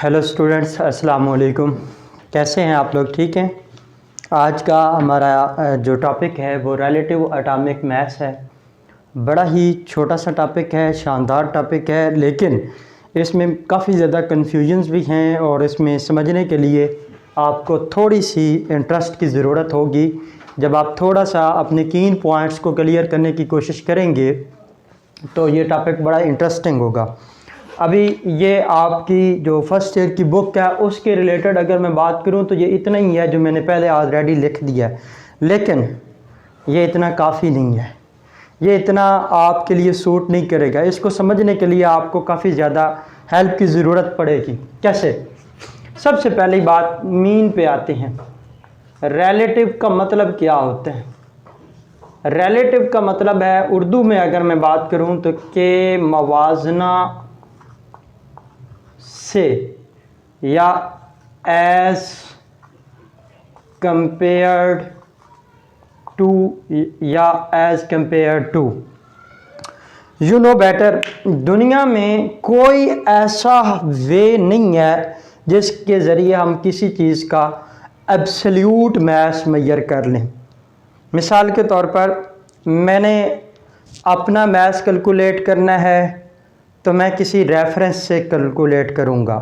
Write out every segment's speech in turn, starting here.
Hello students, अस्सलाम वालेकुम। कैसे हैं आप लोग? ठीक हैं। आज का हमारा जो टॉपिक है वो रिलेटिव एटॉमिक मास है। बड़ा ही छोटा सा टॉपिक है, शानदार टॉपिक है, लेकिन इसमें काफ़ी ज़्यादा कन्फ्यूजन्स भी हैं और इसमें समझने के लिए आपको थोड़ी सी इंटरेस्ट की ज़रूरत होगी। जब आप थोड़ा सा अपने कीन पॉइंट्स को क्लियर करने की कोशिश करेंगे तो ये टॉपिक बड़ा इंटरेस्टिंग होगा। अभी ये आपकी जो फर्स्ट ईयर की बुक है उसके रिलेटेड अगर मैं बात करूं तो ये इतना ही है जो मैंने पहले ऑलरेडी लिख दिया है, लेकिन ये इतना काफ़ी नहीं है। ये इतना आपके लिए सूट नहीं करेगा। इसको समझने के लिए आपको काफ़ी ज़्यादा हेल्प की ज़रूरत पड़ेगी। कैसे? सबसे पहली बात मीन पे आते हैं। रिलेटिव का मतलब क्या होता है? रिलेटिव का मतलब है, उर्दू में अगर मैं बात करूं तो के मवाजना से या एज कंपेयर्ड टू या as compared to. You know better, दुनिया में कोई ऐसा वे नहीं है जिसके ज़रिए हम किसी चीज़ का एब्सोल्यूट मास मेजर कर लें। मिसाल के तौर पर मैंने अपना मास कैलकुलेट करना है तो मैं किसी रेफरेंस से कैलकुलेट करूँगा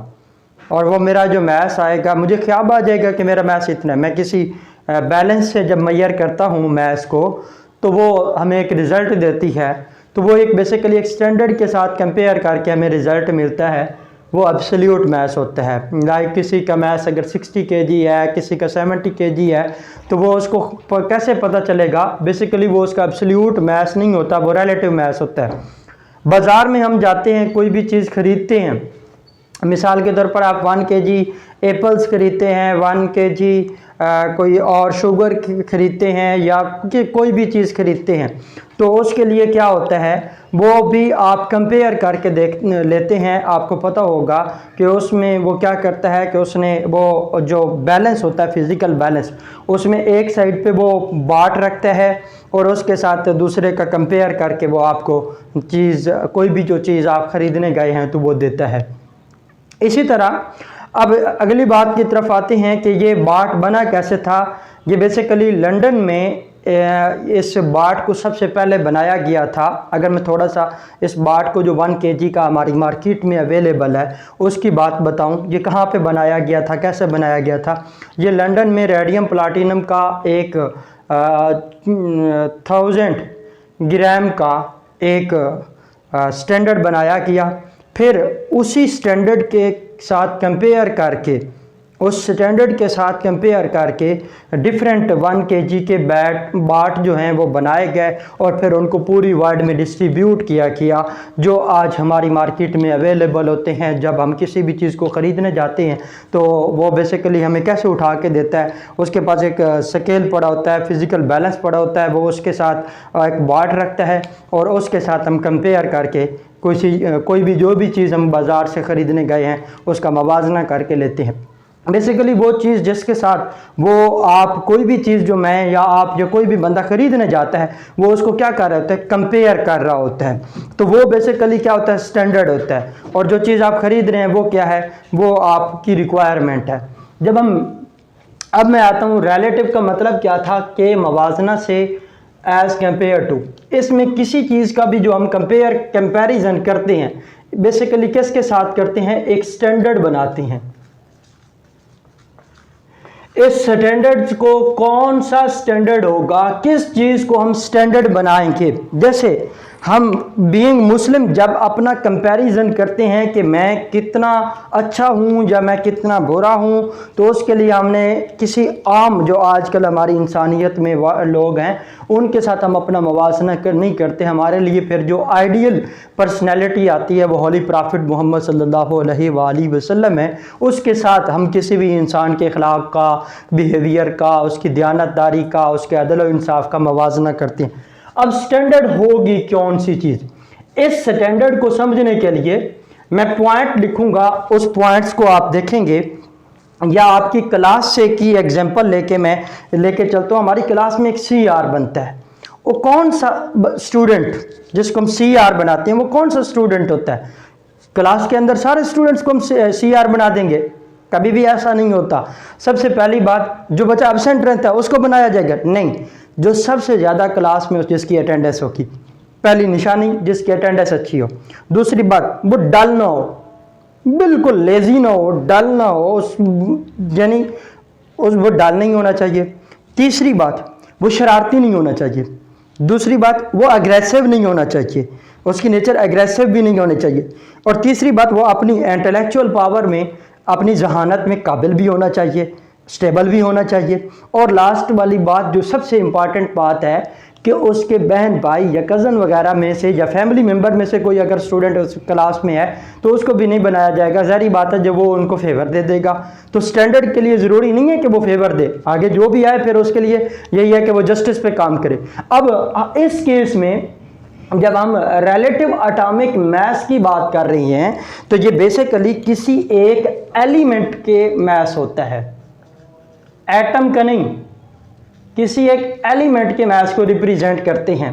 और वो मेरा जो मास आएगा, मुझे ख्याल आ जाएगा कि मेरा मास इतना है। मैं किसी बैलेंस से जब मेजर करता हूँ मास को तो वो हमें एक रिज़ल्ट देती है, तो वो एक बेसिकली एक स्टैंडर्ड के साथ कंपेयर करके हमें रिज़ल्ट मिलता है, वो एब्सोल्यूट मास होता है। लाइक किसी का मास अगर 60 kg है, किसी का 70 kg है, तो वो उसको कैसे पता चलेगा? बेसिकली वो उसका एब्सोल्यूट मास नहीं होता, वो रिलेटिव मास होता है। बाज़ार में हम जाते हैं, कोई भी चीज़ ख़रीदते हैं, मिसाल के तौर पर आप 1 kg एप्पल्स ख़रीदते हैं, 1 kg कोई और शुगर ख़रीदते हैं या कोई भी चीज़ ख़रीदते हैं, तो उसके लिए क्या होता है वो भी आप कंपेयर करके देख लेते हैं। आपको पता होगा कि उसमें वो क्या करता है कि उसने वो जो बैलेंस होता है, फिज़िकल बैलेंस, उसमें एक साइड पे वो बाट रखता है और उसके साथ दूसरे का कंपेयर करके वो आपको चीज़, कोई भी जो चीज़ आप ख़रीदने गए हैं तो वो देता है। इसी तरह अब अगली बात की तरफ आते हैं कि ये बाट बना कैसे था। ये बेसिकली लंदन में इस बाट को सबसे पहले बनाया गया था। अगर मैं थोड़ा सा इस बाट को जो 1 kg का हमारी मार्केट में अवेलेबल है उसकी बात बताऊं, ये कहाँ पे बनाया गया था, कैसे बनाया गया था। ये लंदन में रेडियम प्लाटिनम का एक 1000 ग्राम का एक स्टैंडर्ड बनाया गया। फिर उसी स्टैंडर्ड के साथ कंपेयर करके, उस स्टैंडर्ड के साथ कंपेयर करके डिफरेंट 1 kg के बाट जो हैं वो बनाए गए और फिर उनको पूरी वर्ल्ड में डिस्ट्रीब्यूट किया जो आज हमारी मार्केट में अवेलेबल होते हैं। जब हम किसी भी चीज़ को ख़रीदने जाते हैं तो वो बेसिकली हमें कैसे उठा के देता है, उसके पास एक स्केल पड़ा होता है, फिज़िकल बैलेंस पड़ा होता है, वो उसके साथ एक बाट रखता है और उसके साथ हम कंपेयर करके कोई भी जो भी चीज़ हम बाज़ार से ख़रीदने गए हैं उसका मवाजना करके लेते हैं। बेसिकली वो चीज़ जिसके साथ वो आप कोई भी चीज़ जो मैं या आप या कोई भी बंदा ख़रीदने जाता है वो उसको क्या कर रहा होता है, कंपेयर कर रहा होता है। तो वो बेसिकली क्या होता है, स्टैंडर्ड होता है। और जो चीज़ आप ख़रीद रहे हैं वो क्या है, वो आपकी रिक्वायरमेंट है। अब मैं आता हूँ रिलेटिव का मतलब क्या था कि मवाजना से एज कंपेयर टू। इसमें किसी चीज़ का भी जो हम कंपैरिजन करते हैं बेसिकली किसके साथ करते हैं, एक स्टैंडर्ड बनाते हैं। इस स्टैंडर्ड को कौन सा स्टैंडर्ड होगा, किस चीज़ को हम स्टैंडर्ड बनाएंगे। जैसे हम बीइंग मुस्लिम जब अपना कंपैरिजन करते हैं कि मैं कितना अच्छा हूँ या मैं कितना बुरा हूँ, तो उसके लिए हमने किसी आम जो आजकल हमारी इंसानियत में लोग हैं उनके साथ हम अपना मवाजना नहीं करते। हमारे लिए फिर जो आइडियल पर्सनैलिटी आती है वो होली प्रॉफिट मोहम्मद सल्लल्लाहु अलैहि वसल्लम है, उसके साथ हम किसी भी इंसान के अखलाक का, बिहेवियर का, उसकी दयानतदारी का, उसके अदल और इंसाफ का मवाजना करते हैं। अब स्टैंडर्ड होगी कौन सी चीज़, इस स्टैंडर्ड को समझने के लिए मैं पॉइंट लिखूंगा, उस पॉइंट्स को आप देखेंगे या आपकी क्लास से की एग्जांपल लेके चलता हूँ। हमारी क्लास में एक CR बनता है, वो कौन सा स्टूडेंट जिसको हम CR बनाते हैं वो कौन सा स्टूडेंट होता है? क्लास के अंदर सारे स्टूडेंट्स को हम CR बना देंगे? कभी भी ऐसा नहीं होता। सबसे पहली बात, जो बच्चा एब्सेंट रहता है उसको बनाया जाएगा? नहीं, जो सबसे ज़्यादा क्लास में जिसकी अटेंडेंस होगी, पहली निशानी जिसकी अटेंडेंस अच्छी हो। दूसरी बात, वो डल ना हो, बिल्कुल लेजी ना हो, डल ना हो, उस यानी वो डल नहीं होना चाहिए। तीसरी बात, वो शरारती नहीं होना चाहिए। दूसरी बात, वो अग्रेसिव नहीं होना चाहिए, उसकी नेचर एग्रेसिव भी नहीं होनी चाहिए। और तीसरी बात, वो अपनी इंटेलेक्चुअल पावर में, अपनी जहानत में काबिल भी होना चाहिए, स्टेबल भी होना चाहिए। और लास्ट वाली बात जो सबसे इम्पॉर्टेंट बात है कि उसके बहन भाई या कज़न वगैरह में से या फैमिली मेम्बर में से कोई अगर स्टूडेंट उस क्लास में है तो उसको भी नहीं बनाया जाएगा। ज़ाहिर बात है जब वो उनको फेवर दे देगा तो स्टैंडर्ड के लिए ज़रूरी नहीं है कि वो फेवर दे, आगे जो भी आए फिर उसके लिए यही है कि वो जस्टिस पे काम करे। अब इस केस में जब हम रिलेटिव एटॉमिक मास की बात कर रही हैं तो ये बेसिकली किसी एक एलिमेंट के मास होता है, एटम का नहीं, किसी एक एलिमेंट के मास को रिप्रेजेंट करते हैं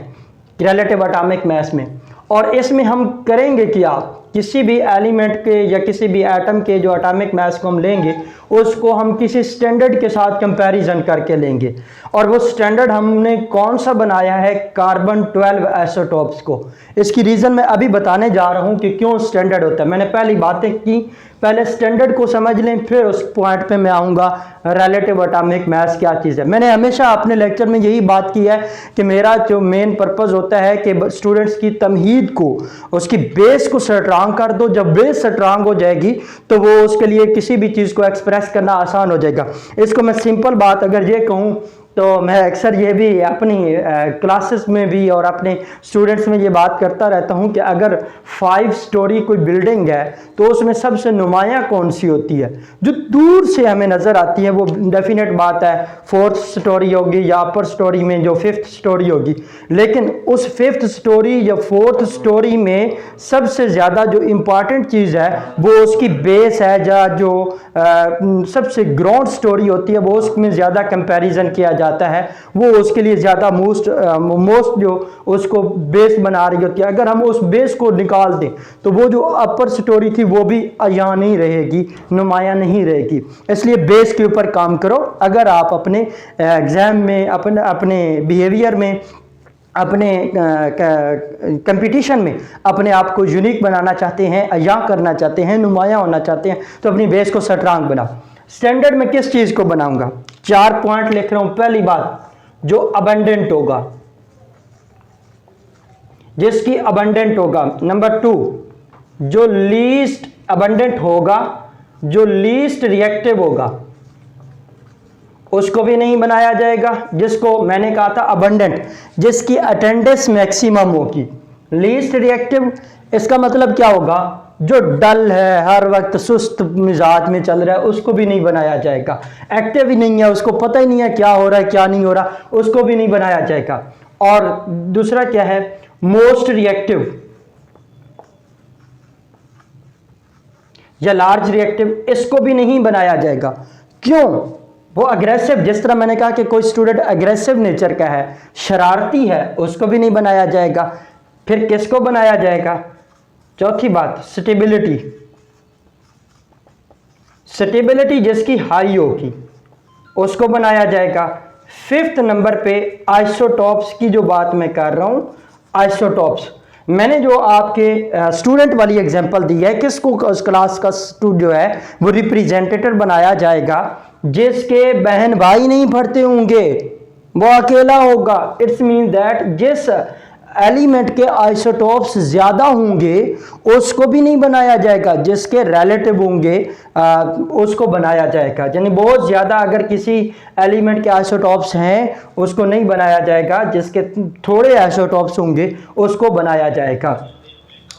रिलेटिव एटॉमिक मास में। और इसमें हम करेंगे क्या, किसी भी एलिमेंट के या किसी भी एटम के जो एटॉमिक मास को हम लेंगे उसको हम किसी स्टैंडर्ड के साथ कंपैरिजन करके लेंगे। और वो स्टैंडर्ड हमने कौन सा बनाया है, कार्बन 12 आइसोटोप्स को। इसकी रीज़न मैं अभी बताने जा रहा हूँ कि क्यों स्टैंडर्ड होता है। मैंने पहली बातें की, पहले स्टैंडर्ड को समझ लें, फिर उस पॉइंट पे मैं आऊँगा रिलेटिव एटॉमिक मास क्या चीज़ है। मैंने हमेशा अपने लेक्चर में यही बात की है कि मेरा जो मेन पर्पज़ होता है कि स्टूडेंट्स की तमहीद को, उसकी बेस को स्ट्रांग कर दो। जब बेस स्ट्रांग हो जाएगी तो वो उसके लिए किसी भी चीज़ को एक्सप्रेस करना आसान हो जाएगा। इसको मैं सिंपल बात अगर ये कहूँ तो मैं अक्सर ये भी अपनी क्लासेस में भी और अपने स्टूडेंट्स में ये बात करता रहता हूँ कि अगर 5 स्टोरी कोई बिल्डिंग है तो उसमें सबसे नुमायाँ कौन सी होती है, जो दूर से हमें नज़र आती है, वो डेफिनेट बात है 4th स्टोरी होगी या अपर स्टोरी में जो 5th स्टोरी होगी। लेकिन उस 5th स्टोरी या 4th स्टोरी में सबसे ज़्यादा जो इम्पॉर्टेंट चीज़ है वो उसकी बेस है, या जो सबसे ग्राउंड स्टोरी होती है वो उसमें ज़्यादा कंपैरिजन किया जाता है, वो उसके लिए ज़्यादा मोस्ट जो उसको बेस बना रही होती है। अगर हम उस बेस को निकाल दें तो वो जो अपर स्टोरी थी वो भी अया नहीं रहेगी, नुमाया नहीं रहेगी। इसलिए बेस के ऊपर काम करो। अगर आप अपने एग्ज़ाम में, अपने बिहेवियर में, अपने कंपटीशन में अपने आप को यूनिक बनाना चाहते हैं, अया करना चाहते हैं, नुमाया होना चाहते हैं, तो अपनी बेस को स्ट्रांग बनाओ। स्टैंडर्ड में किस चीज़ को बनाऊंगा, 4 पॉइंट लिख रहा हूं। पहली बात, जो अबंडेंट होगा, जिसकी अबंडेंट होगा। नंबर 2, जो लीस्ट अबंडेंट होगा, जो लीस्ट रिएक्टिव होगा, उसको भी नहीं बनाया जाएगा। जिसको मैंने कहा था अबंडेंट, जिसकी अटेंडेंस मैक्सिमम होगी। लीस्ट रिएक्टिव, इसका मतलब क्या होगा, जो डल है, हर वक्त सुस्त मिजाज में चल रहा है, उसको भी नहीं बनाया जाएगा। एक्टिव ही नहीं है, उसको पता ही नहीं है क्या हो रहा है क्या नहीं हो रहा, उसको भी नहीं बनाया जाएगा। और दूसरा क्या है, मोस्ट रिएक्टिव या लार्ज रिएक्टिव, इसको भी नहीं बनाया जाएगा। क्यों, वो अग्रेसिव, जिस तरह मैंने कहा कि कोई स्टूडेंट अग्रेसिव नेचर का है, शरारती है, उसको भी नहीं बनाया जाएगा। फिर किसको बनाया जाएगा, चौथी बात, स्टेबिलिटी। स्टेबिलिटी जिसकी हाई होगी उसको बनाया जाएगा। 5th नंबर पे आइसोटॉप्स की जो बात मैं कर रहा हूं, आइसोटॉप्स मैंने जो आपके स्टूडेंट वाली एग्जांपल दी है, किसको उस क्लास का जो है वो रिप्रेजेंटेटिव बनाया जाएगा, जिसके बहन भाई नहीं पढ़ते होंगे, वो अकेला होगा। इट्स मीन दैट जिस एलिमेंट के आइसोटोप्स ज़्यादा होंगे उसको भी नहीं बनाया जाएगा, जिसके रिलेटिव होंगे उसको बनाया जाएगा। यानी बहुत ज़्यादा अगर किसी एलिमेंट के आइसोटोप्स हैं उसको नहीं बनाया जाएगा, जिसके थोड़े आइसोटोप्स होंगे उसको बनाया जाएगा।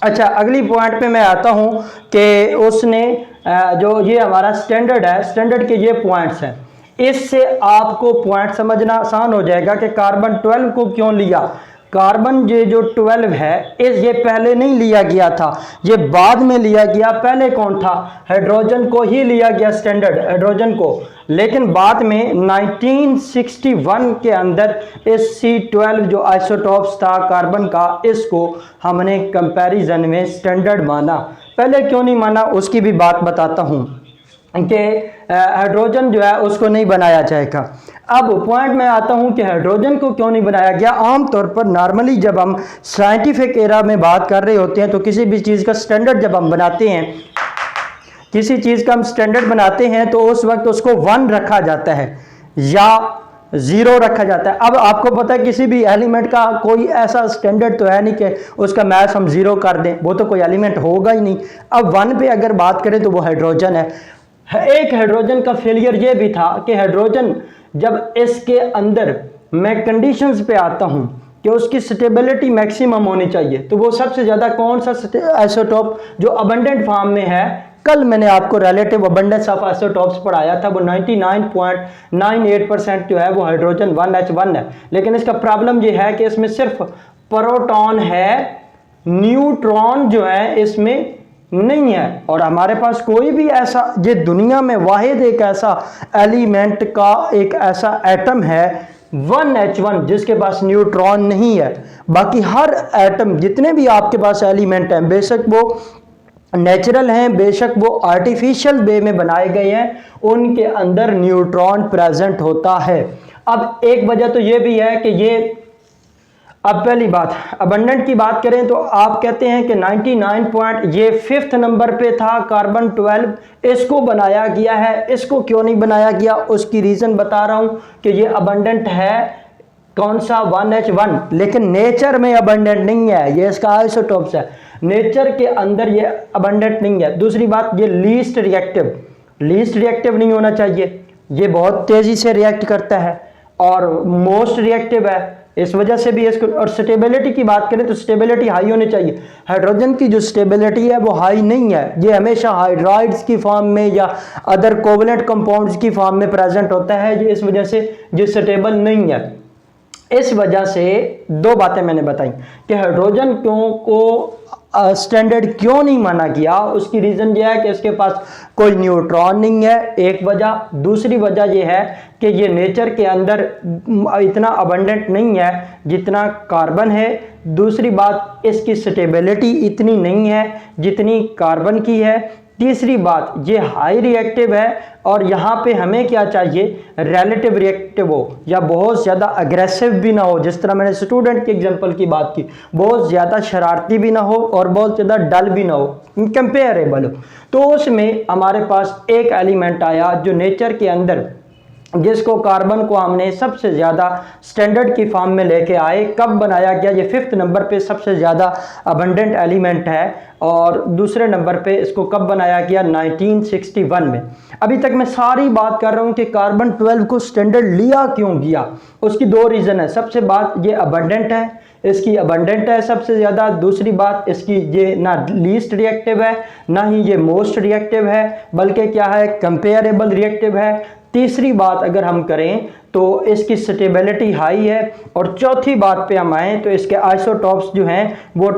अच्छा, अगली पॉइंट पे मैं आता हूँ कि उसने जो ये हमारा स्टैंडर्ड है, स्टैंडर्ड के ये पॉइंट्स हैं, इससे आपको पॉइंट समझना आसान हो जाएगा कि कार्बन 12 को क्यों लिया। कार्बन ये जो 12 है ये पहले नहीं लिया गया था, ये बाद में लिया गया। पहले कौन था, हाइड्रोजन को ही लिया गया, स्टैंडर्ड हाइड्रोजन को। लेकिन बाद में 1961 के अंदर इस C12 जो आइसोटोप्स था कार्बन का, इसको हमने कंपैरिजन में स्टैंडर्ड माना। पहले क्यों नहीं माना उसकी भी बात बताता हूँ कि हाइड्रोजन जो है उसको नहीं बनाया जाएगा। अब पॉइंट में आता हूं कि हाइड्रोजन को क्यों नहीं बनाया गया। आमतौर पर नॉर्मली जब हम साइंटिफिक एरा में बात कर रहे होते हैं तो किसी भी चीज़ का स्टैंडर्ड जब हम बनाते हैं, किसी चीज़ का हम स्टैंडर्ड बनाते हैं तो उस वक्त उसको 1 रखा जाता है या 0 रखा जाता है। अब आपको पता है किसी भी एलिमेंट का कोई ऐसा स्टैंडर्ड तो है नहीं कि उसका मैथ हम 0 कर दें, वो तो कोई एलिमेंट होगा ही नहीं। अब 1 पे अगर बात करें तो वो हाइड्रोजन है। एक हाइड्रोजन का फेलियर ये भी था कि हाइड्रोजन जब इसके अंदर मैं कंडीशंस पे आता हूं कि उसकी स्टेबिलिटी मैक्सिमम होनी चाहिए, तो वो सबसे ज़्यादा कौन सा आइसोटोप जो अबंडेंट फॉर्म में है, कल मैंने आपको रिलेटिव अबंडेंस ऑफ आइसोटोप्स पढ़ाया था, वो 99.98% जो है वो हाइड्रोजन 1H1 है। लेकिन इसका प्रॉब्लम ये है कि इसमें सिर्फ प्रोटॉन है, न्यूट्रॉन जो है इसमें नहीं है। और हमारे पास कोई भी ऐसा, ये दुनिया में वाहिद एक ऐसा एलिमेंट का एक ऐसा एटम है 1H1 जिसके पास न्यूट्रॉन नहीं है। बाकी हर एटम जितने भी आपके पास एलिमेंट हैं, बेशक वो नेचुरल हैं, बेशक वो आर्टिफिशियल वे में बनाए गए हैं, उनके अंदर न्यूट्रॉन प्रेजेंट होता है। अब एक वजह तो ये भी है कि ये, अब पहली बात अबंडेंट की बात करें तो आप कहते हैं कि 99 पॉइंट, ये 5th नंबर पे था कार्बन 12, इसको बनाया गया है। इसको क्यों नहीं बनाया गया उसकी रीज़न बता रहा हूं कि ये अबंडेंट है कौन सा 1H1, लेकिन नेचर में अबंडेंट नहीं है, ये इसका आइसोटोप्स है, नेचर के अंदर ये अबंडेंट नहीं है। दूसरी बात, ये लीस्ट रिएक्टिव नहीं होना चाहिए, ये बहुत तेज़ी से रिएक्ट करता है और मोस्ट रिएक्टिव है, इस वजह से भी इसको। और स्टेबिलिटी की बात करें तो स्टेबिलिटी हाई होनी चाहिए। हाइड्रोजन की जो स्टेबिलिटी है वो हाई नहीं है, ये हमेशा हाइड्राइड्स की फॉर्म में या अदर कोवलेंट कंपाउंड्स की फॉर्म में प्रेजेंट होता है, ये इस वजह से ये स्टेबल नहीं है। इस वजह से दो बातें मैंने बताई कि हाइड्रोजन को स्टैंडर्ड क्यों नहीं माना गया, उसकी रीज़न यह है कि इसके पास कोई न्यूट्रॉन नहीं है, एक वजह। दूसरी वजह यह है कि ये नेचर के अंदर इतना अबंडेंट नहीं है जितना कार्बन है। दूसरी बात, इसकी स्टेबिलिटी इतनी नहीं है जितनी कार्बन की है। तीसरी बात, ये हाई रिएक्टिव है और यहाँ पे हमें क्या चाहिए, रिलेटिव रिएक्टिव हो या बहुत ज़्यादा अग्रेसिव भी ना हो, जिस तरह मैंने स्टूडेंट के एग्जांपल की बात की, बहुत ज़्यादा शरारती भी ना हो और बहुत ज़्यादा डल भी ना हो, कंपेरेबल हो। तो उसमें हमारे पास एक एलिमेंट आया जो नेचर के अंदर, जिसको कार्बन को हमने सबसे ज़्यादा स्टैंडर्ड की फॉर्म में लेके आए। कब बनाया गया, ये 5th नंबर पे सबसे ज़्यादा अबंडेंट एलिमेंट है और दूसरे नंबर पे इसको कब बनाया गया, 1961 में। अभी तक मैं सारी बात कर रहा हूँ कि कार्बन 12 को स्टैंडर्ड लिया क्यों गया, उसकी 2 रीज़न है। सबसे बात, ये अबंडेंट है, इसकी अबंडेंट है सबसे ज़्यादा। दूसरी बात, इसकी ये ना लीस्ट रिएक्टिव है ना ही ये मोस्ट रिएक्टिव है, बल्कि क्या है, कंपेरेबल रिएक्टिव है। तीसरी बात अगर हम करें तो इसकी स्टेबिलिटी हाई है। और चौथी बात पे हम आए तो इसके आइसोटॉप्स जो हैं वो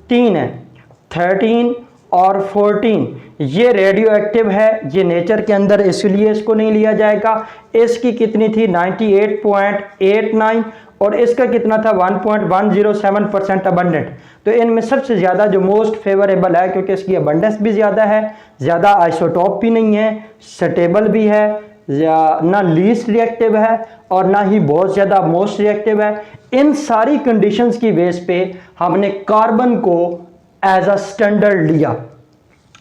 3 हैं, 13 और 14। ये रेडियो एक्टिव है, ये नेचर के अंदर, इसलिए इसको नहीं लिया जाएगा। इसकी कितनी थी, 98.89 और इसका कितना था, 1.107% अबंडेंट। तो इनमें सबसे ज़्यादा जो मोस्ट फेवरेबल है, क्योंकि इसकी अबंडेंस भी ज़्यादा है, ज़्यादा आइसोटॉप भी नहीं है, स्टेबल भी है, या ना लीस्ट रिएक्टिव है और ना ही बहुत ज़्यादा मोस्ट रिएक्टिव है। इन सारी कंडीशंस की बेस पे हमने कार्बन को एज अ स्टैंडर्ड लिया।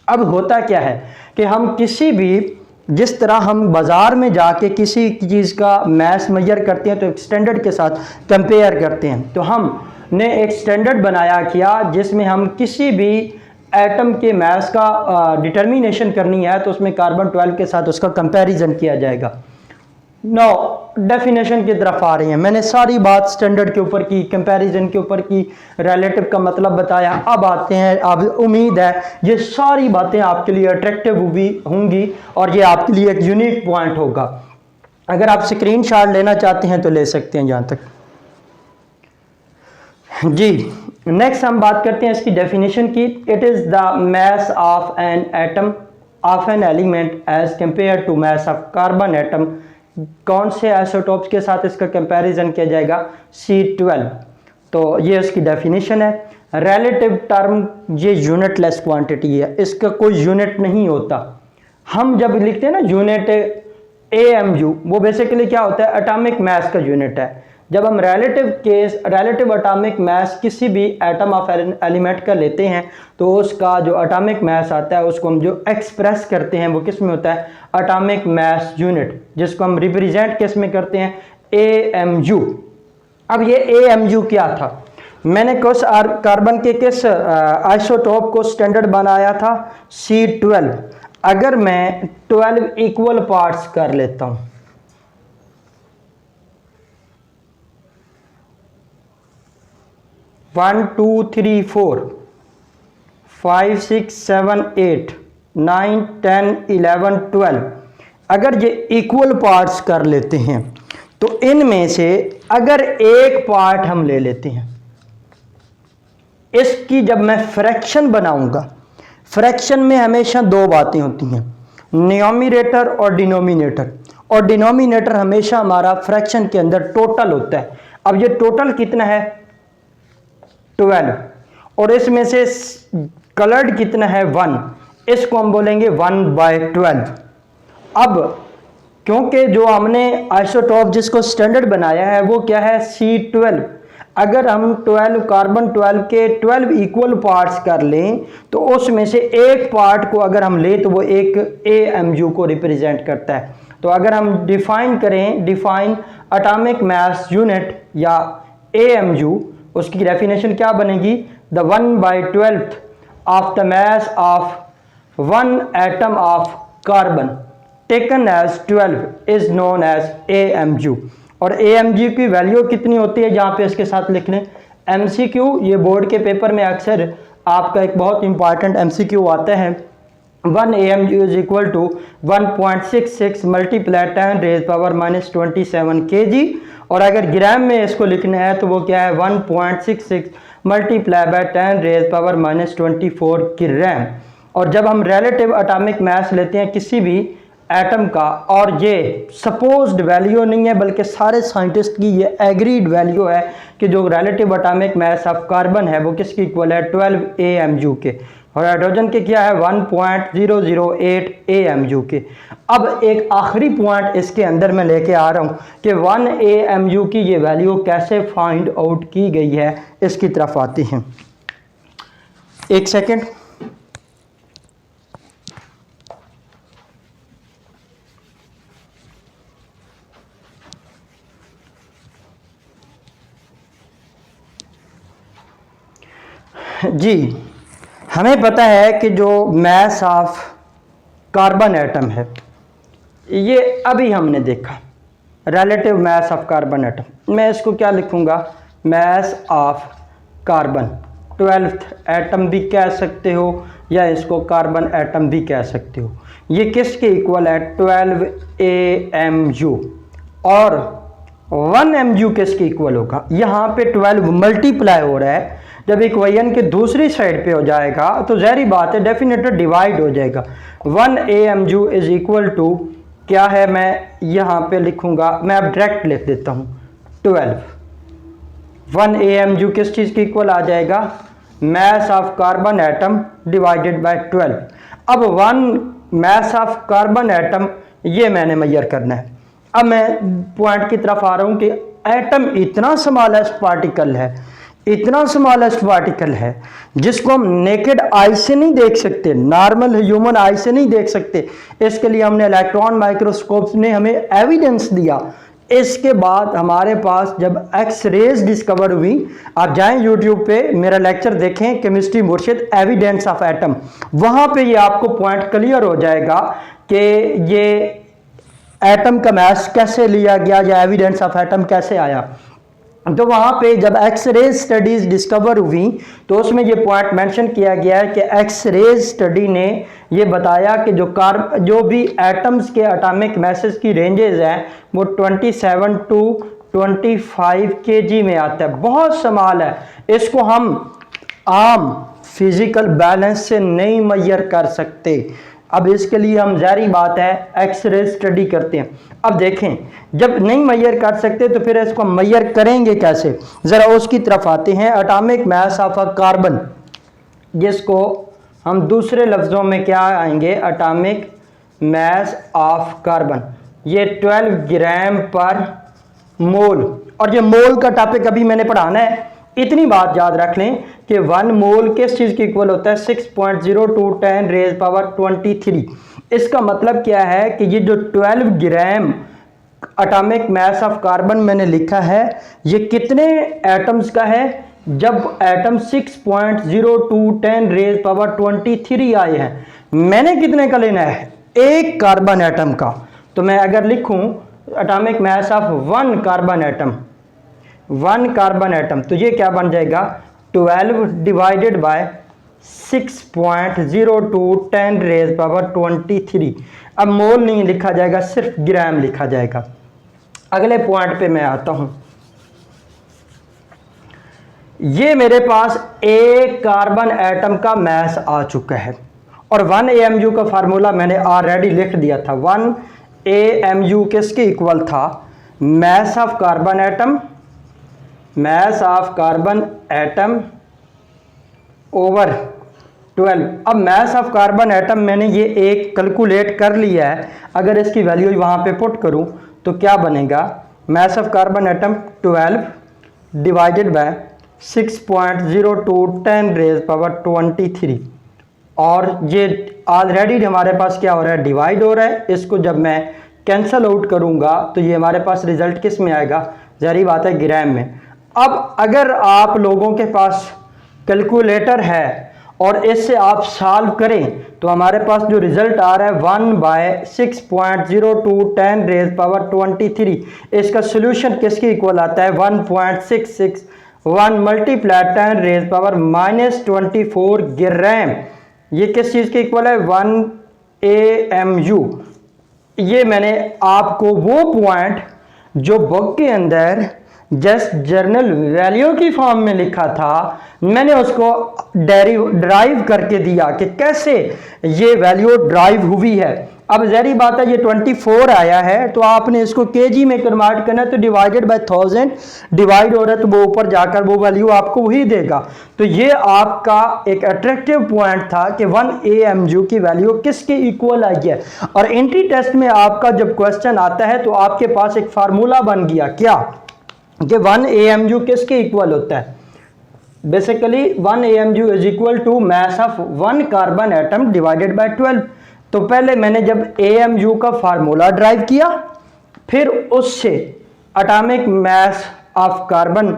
अब होता क्या है कि हम किसी भी, जिस तरह हम बाज़ार में जाके किसी चीज़ का मैस मेजर करते हैं तो एक स्टैंडर्ड के साथ कंपेयर करते हैं, तो हमने एक स्टैंडर्ड बनाया किया जिसमें हम किसी भी एटम के मास का डिटर्मिनेशन करनी है तो उसमें कार्बन 12 के साथ उसका कंपैरिजन किया जाएगा। नो डेफिनेशन की तरफ आ रही हैं। मैंने सारी बात स्टैंडर्ड के ऊपर की, कंपैरिजन के ऊपर की, रिलेटिव का मतलब बताया। अब आते हैं, अब उम्मीद है ये सारी बातें आपके लिए अट्रैक्टिव होंगी और ये आपके लिए एक यूनिक पॉइंट होगा। अगर आप स्क्रीनशॉट लेना चाहते हैं तो ले सकते हैं यहाँ तक। जी, नेक्स्ट हम बात करते हैं इसकी डेफिनेशन की। It is the mass of an atom of an element as compare to mass of carbon atom. कौन से आइसोटोप्स के साथ इसका कंपैरिजन किया जाएगा, C12। तो ये इसकी डेफिनेशन है। रिलेटिव टर्म ये यूनिटलेस क्वांटिटी है, इसका कोई यूनिट नहीं होता। हम जब लिखते हैं ना यूनिट AMU, वो बेसिकली क्या होता है, एटॉमिक मास का यूनिट है। जब हम रिलेटिव एटॉमिक मास किसी भी एटम ऑफ एलिमेंट का लेते हैं तो उसका जो एटॉमिक मास आता है उसको हम जो एक्सप्रेस करते हैं वो किस में होता है, एटॉमिक मास यूनिट, जिसको हम रिप्रेजेंट किस में करते हैं, AMU। अब ये AMU क्या था, मैंने कुछ कार्बन के किस आइसोटोप को स्टैंडर्ड बनाया था, C12। अगर मैं 12 इक्वल पार्ट्स कर लेता हूं, 1 2 3 4 5 6 7 8 9 10 11 12, अगर ये इक्वल पार्ट्स कर लेते हैं तो इनमें से अगर एक पार्ट हम ले लेते हैं, इसकी जब मैं फ्रैक्शन बनाऊंगा, फ्रैक्शन में हमेशा दो बातें होती हैं, न्यूमरेटर और डिनोमिनेटर। और डिनोमिनेटर हमेशा हमारा फ्रैक्शन के अंदर टोटल होता है। अब ये टोटल कितना है, 12, और इसमें से कलर्ड कितना है, 1, इसको हम बोलेंगे 1/12। अब क्योंकि जो हमने आइसोटोप जिसको स्टैंडर्ड बनाया है वो क्या है, C12। अगर हम 12 कार्बन 12 के 12 इक्वल पार्ट्स कर लें तो उसमें से एक पार्ट को अगर हम लें तो वो एक AMU को रिप्रेजेंट करता है। तो अगर हम डिफाइन करें, डिफाइन एटॉमिक मास यूनिट या AMU, उसकी डेफिनेशन क्या बनेगी, the 1/12 of the mass of one atom of carbon taken as 12 is known as AMU। और AMU की वैल्यू कितनी होती है, यहाँ पे इसके साथ लिख लें, MCQ। ये बोर्ड के पेपर में अक्सर आपका एक बहुत इंपॉर्टेंट MCQ आता है, 1 AMU is equal to 1.66 multiply 10⁻⁻27 kg। और अगर ग्राम में इसको लिखना है तो वो क्या है, 1.66 मल्टीप्लाई बाय 10⁻⁻24 ग्राम। और जब हम रिलेटिव एटॉमिक मास लेते हैं किसी भी एटम का, और ये सपोज्ड वैल्यू नहीं है बल्कि सारे साइंटिस्ट की ये एग्रीड वैल्यू है कि जो relative atomic mass of carbon है वो किसकी इक्वल है, 12 AMU के, और हाइड्रोजन के क्या है, 1.008 AMU के। अब एक आखिरी पॉइंट इसके अंदर मैं लेके आ रहा हूँ कि 1 AMU की ये वैल्यू कैसे फाइंड आउट की गई है, इसकी तरफ आते हैं। एक सेकेंड, जी हमें पता है कि जो मास ऑफ कार्बन एटम है, ये अभी हमने देखा relative mass of carbon atom, मैं इसको क्या लिखूंगा, मास ऑफ कार्बन 12th एटम भी कह सकते हो या इसको कार्बन एटम भी कह सकते हो। ये किसके इक्वल है, 12 AMU। और 1 MU किसके इक्वल होगा, यहाँ पे 12 मल्टीप्लाई हो रहा है, जब इक्वेशन के दूसरी साइड पे हो जाएगा तो ज़ाहिर बात है डेफिनेटली डिवाइड हो जाएगा। 1 AMU इज इक्वल टू क्या है, मैं यहाँ पे लिखूंगा, मैं अब डायरेक्ट लिख देता हूँ 12। 1 AMU किस चीज़ के इक्वल आ जाएगा, मास of carbon atom divided by 12। अब 1 मास ऑफ कार्बन एटम ये मैंने मेजर करना है। अब मैं पॉइंट की तरफ आ रहा हूँ कि एटम इतना स्मॉलेस्ट पार्टिकल है, इतना स्मॉलेस्ट पार्टिकल है जिसको हम नेकेड आई से नहीं देख सकते, नॉर्मल ह्यूमन आई से नहीं देख सकते। इसके लिए हमने इलेक्ट्रॉन माइक्रोस्कोप ने हमें एविडेंस दिया। इसके बाद हमारे पास जब एक्स रेज डिस्कवर हुई, आप जाएं यूट्यूब पे मेरा लेक्चर देखें, केमिस्ट्री मुर्शिद एविडेंस ऑफ एटम, वहां पे ये आपको पॉइंट क्लियर हो जाएगा कि ये एटम का मास कैसे लिया गया या एविडेंस ऑफ एटम कैसे आया। तो वहाँ पे जब एक्स-रे स्टडीज़ डिस्कवर हुई तो उसमें ये पॉइंट मेंशन किया गया है कि एक्स-रे स्टडी ने ये बताया कि जो भी एटम्स के एटॉमिक मासेस की रेंजेस हैं वो 27 टू 25 kg में आता है, बहुत स्मॉल है। इसको हम आम फिजिकल बैलेंस से नहीं मेजर कर सकते। अब इसके लिए हम ज़ाहिर बात है एक्सरे स्टडी करते हैं। अब देखें, जब नहीं मैयर कर सकते तो फिर इसको मैयर करेंगे कैसे, ज़रा उसकी तरफ आते हैं। Atomic mass of a carbon, जिसको हम दूसरे लफ्ज़ों में क्या आएंगे, एटॉमिक मास ऑफ कार्बन, ये 12 ग्राम पर मोल। और ये मोल का टॉपिक अभी मैंने पढ़ाना है। इतनी बात याद रख लें कि 1 मोल किस चीज़ के इक्वल होता है, 6.02 10 रेज़ पावर 23। इसका मतलब क्या है कि ये जो 12 gram atomic mass of carbon मैंने लिखा है, ये कितने एटम्स का है। जब एटम 6.02 10 रेज़ पावर 23 आए हैं, मैंने कितने का लेना है, एक कार्बन एटम का। तो मैं अगर लिखूं atomic mass of 1 carbon atom, 1 carbon atom, तो ये क्या बन जाएगा, 12 डिवाइडेड बाय 6.02 10 रेज़ पावर 23। अब मोल नहीं लिखा जाएगा, सिर्फ ग्राम लिखा जाएगा। अगले पॉइंट पे मैं आता हूं। ये मेरे पास एक कार्बन एटम का मास आ चुका है और 1 AMU का फार्मूला मैंने ऑलरेडी लिख दिया था। 1 AMU किसके इक्वल था, मास of carbon atom, mass of carbon atom over 12। अब मास ऑफ कार्बन एटम मैंने ये एक कैलकुलेट कर लिया है। अगर इसकी वैल्यू वहाँ पे पुट करूँ तो क्या बनेगा, मास of carbon atom 12 divided by 6.02 10 rays power 23। और ये ऑलरेडी हमारे पास क्या हो रहा है, डिवाइड हो रहा है। इसको जब मैं कैंसल आउट करूँगा तो ये हमारे पास रिजल्ट किस में आएगा, ज़ाहिर बात है ग्राम में। अब अगर आप लोगों के पास कैलकुलेटर है और इससे आप सॉल्व करें तो हमारे पास जो रिजल्ट आ रहा है 1/6.02 10 रेज़ पावर 23। इसका सोल्यूशन किसके इक्वल आता है, 1.661 मल्टीप्लाई 10 रेज़ पावर -24 ग्राम। ये किस चीज़ के इक्वल है, 1 AMU। ये मैंने आपको वो पॉइंट जो बुक के अंदर जस्ट जर्नल वैल्यू की फॉर्म में लिखा था, मैंने उसको ड्राइव करके दिया कि कैसे ये वैल्यू ड्राइव हुई है। अब ज़ाहिर बात है ये 24 आया है तो आपने इसको केजी में कन्वर्ट करना है, तो डिवाइडेड बाय 1000 डिवाइड हो रहा है तो वो ऊपर जाकर वो वैल्यू आपको वही देगा। तो ये आपका एक अट्रैक्टिव पॉइंट था कि 1 AMU की वैल्यू किसके इक्वल आई है। और एंट्री टेस्ट में आपका जब क्वेश्चन आता है तो आपके पास एक फार्मूला बन गया क्या, कि 1 AMU किसके इक्वल होता है, basically 1 AMU is equal to mass of 1 carbon atom divided by 12। तो पहले मैंने जब AMU का फार्मूला ड्राइव किया, फिर उससे atomic mass of carbon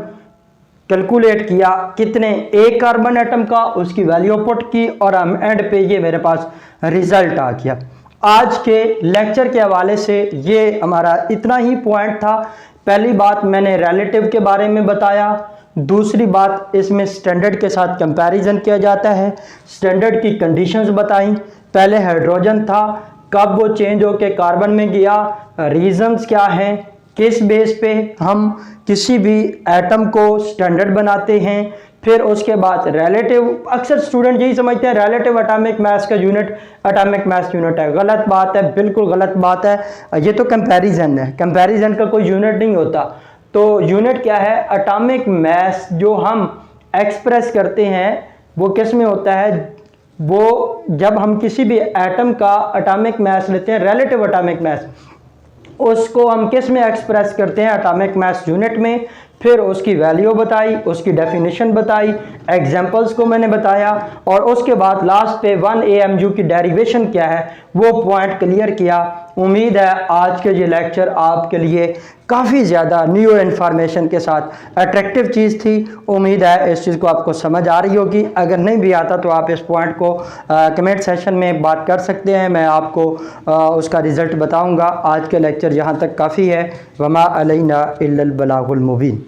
calculate किया, कितने एक कार्बन एटम का, उसकी वैल्यू पुट की और हम एंड पे ये मेरे पास रिजल्ट आ गया। आज के लेक्चर के हवाले से ये हमारा इतना ही पॉइंट था। पहली बात मैंने रिलेटिव के बारे में बताया, दूसरी बात इसमें स्टैंडर्ड के साथ कंपैरिजन किया जाता है, स्टैंडर्ड की कंडीशंस बताई। पहले हाइड्रोजन था, कब वो चेंज होके कार्बन में गया, रीजंस क्या हैं, किस बेस पे हम किसी भी एटम को स्टैंडर्ड बनाते हैं। फिर उसके बाद रिलेटिव, अक्सर स्टूडेंट यही समझते हैं रिलेटिव एटॉमिक मास का यूनिट एटॉमिक मास यूनिट है। गलत बात है, बिल्कुल गलत बात है। ये तो कंपैरिजन है, कंपैरिजन का कोई यूनिट नहीं होता। तो यूनिट क्या है, एटॉमिक मास जो हम एक्सप्रेस करते हैं वो किस में होता है, वो जब हम किसी भी एटम का एटॉमिक मास लेते हैं, रिलेटिव एटॉमिक मास, उसको हम किस में एक्सप्रेस करते हैं, एटॉमिक मास यूनिट में। फिर उसकी वैल्यू बताई, उसकी डेफिनेशन बताई, एग्जांपल्स को मैंने बताया और उसके बाद लास्ट पे 1 AMU की डेरिवेशन क्या है वो पॉइंट क्लियर किया। उम्मीद है आज के ये लेक्चर आपके लिए काफ़ी ज़्यादा न्यू इन्फॉर्मेशन के साथ अट्रैक्टिव चीज़ थी। उम्मीद है इस चीज़ को आपको समझ आ रही होगी। अगर नहीं भी आता तो आप इस पॉइंट को कमेंट सेशन में बात कर सकते हैं, मैं आपको उसका रिज़ल्ट बताऊंगा। आज के लेक्चर यहाँ तक काफ़ी है। वमा अलैना इल्लल बलागुल मुबीन।